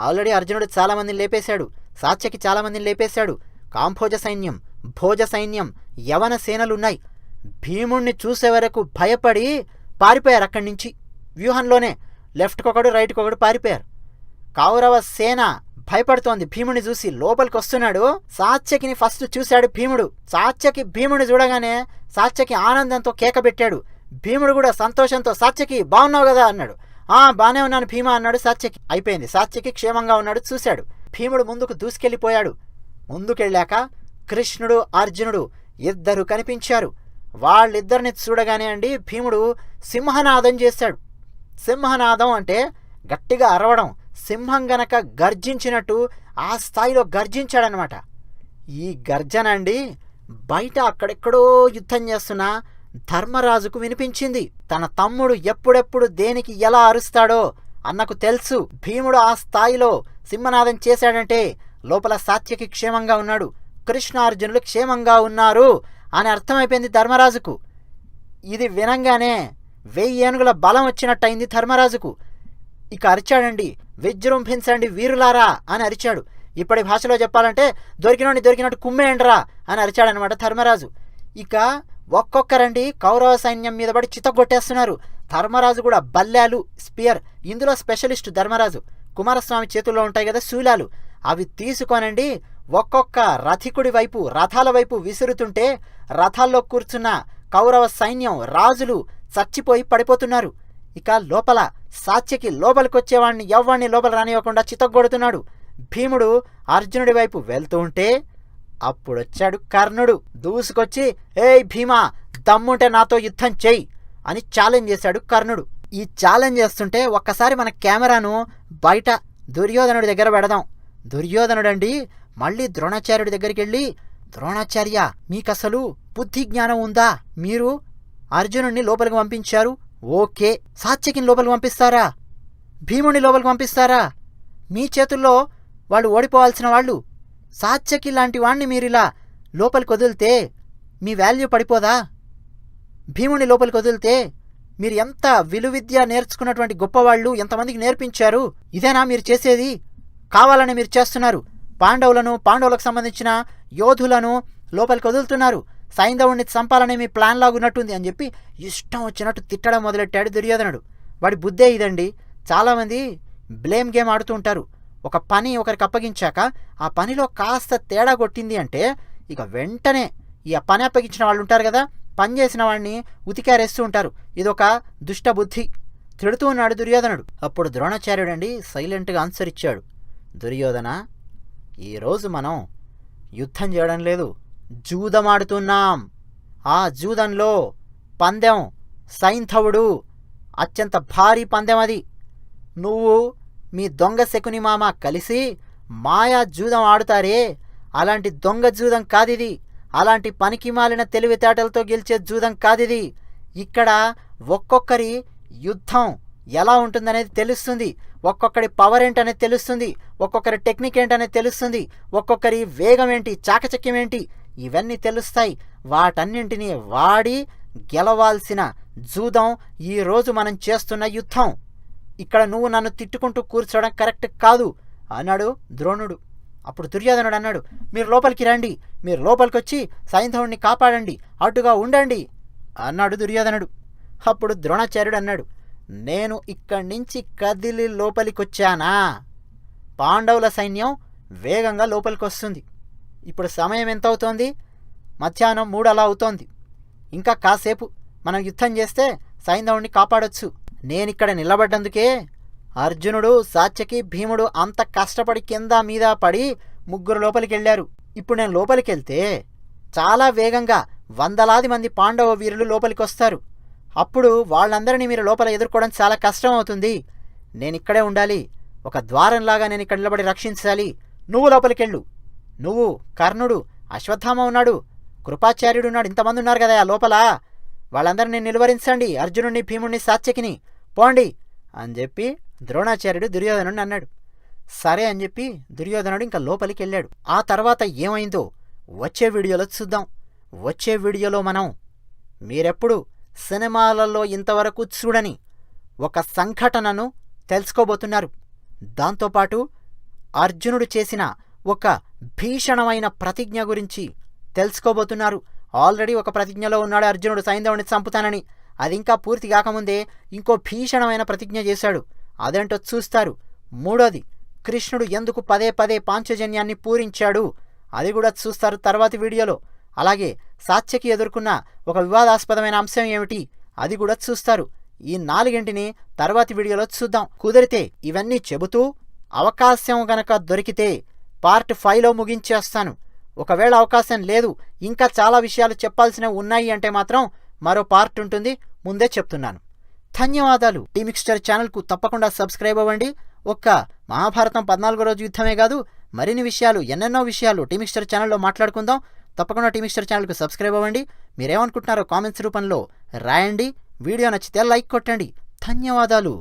B: ఆల్రెడీ అర్జునుడు చాలామందిని లేపేశాడు, సాత్యకి చాలామందిని లేపేశాడు. కాంభోజ సైన్యం, భోజ సైన్యం, యవన సేనలున్నాయి. భీముణ్ణి చూసే వరకు భయపడి పారిపోయారు అక్కడి నుంచి. వ్యూహంలోనే లెఫ్ట్కొకడు రైట్కొకడు పారిపోయారు. కౌరవ సేన భయపడుతోంది భీముని చూసి. లోపలికి వస్తున్నాడు. సాత్యకిని ఫస్ట్ చూశాడు భీముడు. సాత్యకి భీముని చూడగానే సాత్యకి ఆనందంతో కేక పెట్టాడు. భీముడు కూడా సంతోషంతో సాత్యకి బాగున్నావు కదా అన్నాడు. బానే ఉన్నాను భీమా అన్నాడు సాత్యకి. అయిపోయింది, సాత్యకి క్షేమంగా ఉన్నాడు చూశాడు. భీముడు ముందుకు దూసుకెళ్ళిపోయాడు. ముందుకెళ్ళాక కృష్ణుడు అర్జునుడు ఇద్దరు కనిపించారు. వాళ్ళిద్దరిని చూడగానే అండి భీముడు సింహనాదం చేశాడు. సింహనాదం అంటే గట్టిగా అరవడం. సింహం గనక గర్జించినట్టు ఆ స్థాయిలో గర్జించాడనమాట. ఈ గర్జన అండి బయట అక్కడెక్కడో యుద్ధం చేస్తున్న ధర్మరాజుకు వినిపించింది. తన తమ్ముడు ఎప్పుడెప్పుడు దేనికి ఎలా అరుస్తాడో అన్నకు తెలుసు. భీముడు ఆ స్థాయిలో సింహనాదం చేశాడంటే లోపల సాత్యకి క్షేమంగా ఉన్నాడు, కృష్ణార్జునులు క్షేమంగా ఉన్నారు అని అర్థమైపోయింది ధర్మరాజుకు. ఇది వినంగానే 1000 ఏనుగుల బలం వచ్చినట్టయింది ధర్మరాజుకు. ఇక అరిచాడండి, విజృంభించండి వీరులారా అని అరిచాడు. ఇప్పటి భాషలో చెప్పాలంటే దొరికినట్టు కుమ్మేయండ్రా అని అరిచాడనమాట ధర్మరాజు. ఇక ఒక్కొక్కరండి కౌరవ సైన్యం మీద పడి చితగొట్టేస్తున్నారు. ధర్మరాజు కూడా బల్లాలు, స్పియర్, ఇందులో స్పెషలిస్ట్ ధర్మరాజు. కుమారస్వామి చేతుల్లో ఉంటాయి కదా శూలాలు, అవి తీసుకోనండి ఒక్కొక్క రథికుడి వైపు, రథాల వైపు విసురుతుంటే రథాల్లో కూర్చున్న కౌరవ సైన్యం రాజులు చచ్చిపోయి పడిపోతున్నారు. ఇక లోపల సాత్యకి లోపలికొచ్చేవాడిని ఎవ్వాడిని లోపల రానివ్వకుండా చితగొడుతున్నాడు. భీముడు అర్జునుడి వైపు వెళ్తూ ఉంటే అప్పుడొచ్చాడు కర్ణుడు. దూసుకొచ్చి ఏయ్ భీమా, దమ్ముంటే నాతో యుద్ధం చెయ్యి అని ఛాలెంజ్ చేశాడు కర్ణుడు. ఈ ఛాలెంజ్ చేస్తుంటే ఒక్కసారి మన కెమెరాను బయట దుర్యోధనుడి దగ్గర పెడదాం. దుర్యోధనుడండి మళ్ళీ ద్రోణాచార్యుడి దగ్గరికి వెళ్ళి, ద్రోణాచార్య మీకసలు బుద్ధి జ్ఞానం ఉందా? మీరు అర్జునుడిని లోపలికి పంపించారు, ఓకే. సాత్యకిని లోపలికి పంపిస్తారా? భీముడిని లోపలికి పంపిస్తారా? మీ చేతుల్లో వాళ్ళు ఓడిపోవాల్సిన వాళ్ళు. సాత్యకి లాంటి వాణ్ణి మీరిలా లోపలికి వదిలితే మీ వాల్యూ పడిపోదా? భీముడిని లోపలికి వదిలితే మీరు ఎంత విలువిద్య నేర్చుకున్నటువంటి గొప్పవాళ్ళు, ఎంతమందికి నేర్పించారు? ఇదేనా మీరు చేసేది? కావాలని మీరు చేస్తున్నారు. పాండవులకు సంబంధించిన యోధులను లోపలికి వదులుతున్నారు. సైంధవుడిని చంపాలని మీ ప్లాన్ లాగున్నట్టుంది అని చెప్పి ఇష్టం వచ్చినట్టు తిట్టడం మొదలెట్టాడు దుర్యోధనుడు. వాడి బుద్ధే ఇదండి. చాలామంది బ్లేమ్ గేమ్ ఆడుతూ ఉంటారు. ఒక పని ఒకరికి అప్పగించాక ఆ పనిలో కాస్త తేడా కొట్టింది అంటే ఇక వెంటనే ఈ పని అప్పగించిన వాళ్ళు ఉంటారు కదా, పని చేసిన వాడిని ఉతికారేస్తూ ఉంటారు. ఇదొక దుష్ట బుద్ధి. తిడుతూ ఉన్నాడు దుర్యోధనుడు. అప్పుడు ద్రోణాచార్యుడు అండి సైలెంట్గా ఆన్సర్ ఇచ్చాడు. దుర్యోధన, ఈరోజు మనం యుద్ధం చేయడం లేదు, జూదమాడుతున్నాం. ఆ జూదంలో పందెం సైంధవుడు, అత్యంత భారీ పందెం అది. నువ్వు మీ దొంగ శకుని మామ కలిసి మాయా జూదం ఆడుతారే, అలాంటి దొంగ జూదం కాదిది. అలాంటి పనికి మాలిన తెలివితేటలతో గెలిచే జూదం కాదిది. ఇక్కడ ఒక్కొక్కరి యుద్ధం ఎలా ఉంటుందనేది తెలుస్తుంది. ఒక్కొక్కరి పవర్ ఏంటనేది తెలుస్తుంది. ఒక్కొక్కరి టెక్నిక్ ఏంటనేది తెలుస్తుంది. ఒక్కొక్కరి వేగం ఏంటి, చాకచక్యం ఏంటి, ఇవన్నీ తెలుస్తాయి. వాటన్నింటినీ వాడి గెలవాల్సిన జూదం ఈరోజు మనం చేస్తున్న యుద్ధం. ఇక్కడ నువ్వు నన్ను తిట్టుకుంటూ కూర్చోవడం కరెక్ట్ కాదు అన్నాడు ద్రోణుడు. అప్పుడు దుర్యోధనుడు అన్నాడు, మీరు లోపలికి రండి, మీరు లోపలికి వచ్చి సైంధవుడిని కాపాడండి, అటుగా ఉండండి అన్నాడు దుర్యోధనుడు. అప్పుడు ద్రోణాచార్యుడు అన్నాడు, నేను ఇక్కడి నుంచి కదిలి లోపలికొచ్చానా? పాండవుల సైన్యం వేగంగా లోపలికొస్తుంది. ఇప్పుడు సమయం ఎంత అవుతోంది? మధ్యాహ్నం 3 అలా అవుతోంది. ఇంకా కాసేపు మనం యుద్ధం చేస్తే సైంధవుణ్ణి కాపాడొచ్చు. నేనిక్కడ నిలబడ్డందుకే అర్జునుడు, సాత్యకి, భీముడు అంత కష్టపడి కింద మీద పడి 3 లోపలికెళ్ళారు. ఇప్పుడు నేను లోపలికెళ్తే చాలా వేగంగా వందలాది మంది పాండవ వీరులు లోపలికొస్తారు. అప్పుడు వాళ్ళందరినీ మీరు లోపల ఎదుర్కోవడం చాలా కష్టం అవుతుంది. నేనిక్కడే ఉండాలి. ఒక ద్వారంలాగా నేను ఇక్కడ నిలబడి రక్షించాలి. నువ్వు లోపలికెళ్ళు. నువ్వు, కర్ణుడు, అశ్వత్థామ ఉన్నాడు, కృపాచార్యుడు ఉన్నాడు, ఇంతమంది ఉన్నారు కదా ఆ లోపల. వాళ్ళందరినీ నిలువరించండి, అర్జునుడిని, భీముడిని, సాత్యకిని. పోండి అని చెప్పి ద్రోణాచార్యుడు దుర్యోధనుడిని అన్నాడు. సరే అని చెప్పి దుర్యోధనుడు ఇంకా లోపలికి వెళ్ళాడు. ఆ తర్వాత ఏమైందో వచ్చే వీడియోలో చూద్దాం. వచ్చే వీడియోలో మనం మీరెప్పుడు సినిమాలలో ఇంతవరకు చూడని ఒక సంఘటనను తెలుసుకోబోతున్నారు. దాంతోపాటు అర్జునుడు చేసిన ఒక భీషణమైన ప్రతిజ్ఞ గురించి తెలుసుకోబోతున్నారు. ఆల్రెడీ ఒక ప్రతిజ్ఞలో ఉన్నాడు అర్జునుడు, సైంధవుని చంపుతానని. అది ఇంకా పూర్తి కాకముందే ఇంకో భీషణమైన ప్రతిజ్ఞ చేశాడు. అదేంటో చూస్తారు. మూడోది, కృష్ణుడు ఎందుకు పదే పదే పాంచజన్యాన్ని పూరించాడు, అది కూడా చూస్తారు తర్వాతి వీడియోలో. అలాగే సాత్యకి ఎదుర్కొన్న ఒక వివాదాస్పదమైన అంశం ఏమిటి, అది కూడా చూస్తారు. ఈ 4 తర్వాతి వీడియోలో చూద్దాం. కుదిరితే ఇవన్నీ చెబుతూ అవకాశం గనక దొరికితే పార్ట్ 5లో ముగించేస్తాను. ఒకవేళ అవకాశం లేదు, ఇంకా చాలా విషయాలు చెప్పాల్సినవి ఉన్నాయి అంటే మాత్రం మరో పార్ట్ ఉంటుంది, ముందే చెప్తున్నాను. ధన్యవాదాలు. టీమిక్స్చర్ ఛానల్కు తప్పకుండా సబ్స్క్రైబ్ అవ్వండి. ఒక్క మహాభారతం 14వ రోజు యుద్ధమే కాదు, మరిన్ని విషయాలు, ఎన్నెన్నో విషయాలు టీమిక్స్చర్ ఛానల్లో మాట్లాడుకుందాం. తప్పకుండా టీమిక్స్చర్ ఛానల్కు సబ్స్క్రైబ్ అవ్వండి. మీరేమనుకుంటున్నారో కామెంట్స్ రూపంలో రాయండి. వీడియో నచ్చితే లైక్ కొట్టండి. ధన్యవాదాలు.